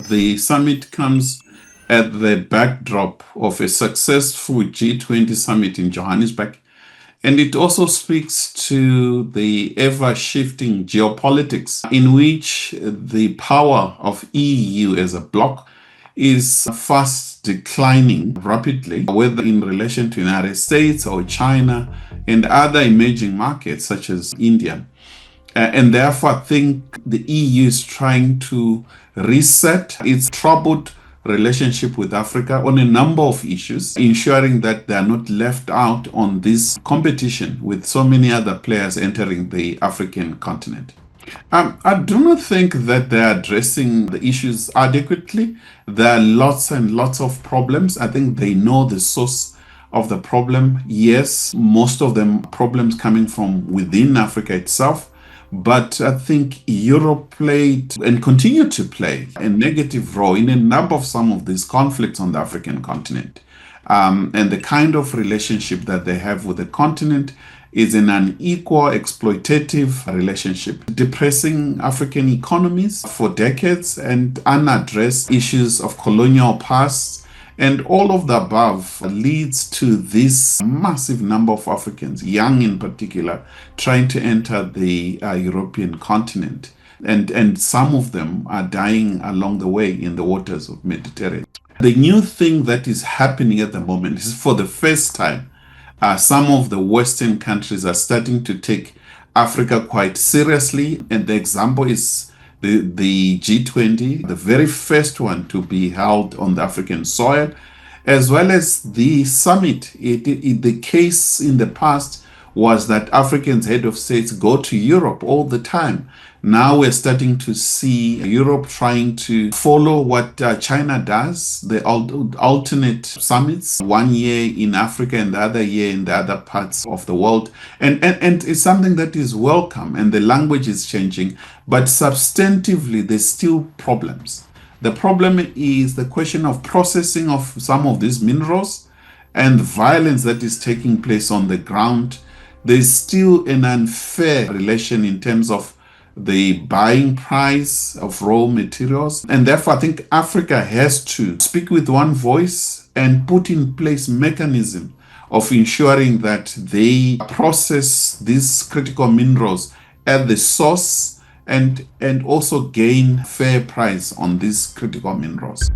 The summit comes at the backdrop of a successful G20 summit in Johannesburg. And it also speaks to the ever-shifting geopolitics in which the power of EU as a bloc is fast declining rapidly, whether in relation to United States or China and other emerging markets such as India. And therefore, I think the EU is trying to reset its troubled relationship with Africa on a number of issues, ensuring that they are not left out on this competition with so many other players entering the African continent. I do not think that they are addressing the issues adequately. There are lots and lots of problems. I think they know the source of the problem. Yes, most of them problems coming from within Africa itself. But I think Europe played and continued to play a negative role in a number of some of these conflicts on the African continent. And the kind of relationship that they have with the continent is an unequal, exploitative relationship, depressing African economies for decades and unaddressed issues of colonial past. And all of the above leads to this massive number of Africans, young in particular, trying to enter the European continent. And some of them are dying along the way in the waters of Mediterranean. The new thing that is happening at the moment is, for the first time, some of the Western countries are starting to take Africa quite seriously. And the example is the G20, the very first one to be held on the African soil, as well as the summit. The case in the past was that Africans, head of states, go to Europe all the time. Now we're starting to see Europe trying to follow what China does, the alternate summits, 1 year in Africa and the other year in the other parts of the world. And it's something that is welcome, and the language is changing, but substantively there's still problems. The problem is the question of processing of some of these minerals and the violence that is taking place on the ground. There's still an unfair relation in terms of the buying price of raw materials. And therefore, I think Africa has to speak with one voice and put in place mechanism of ensuring that they process these critical minerals at the source and also gain fair price on these critical minerals.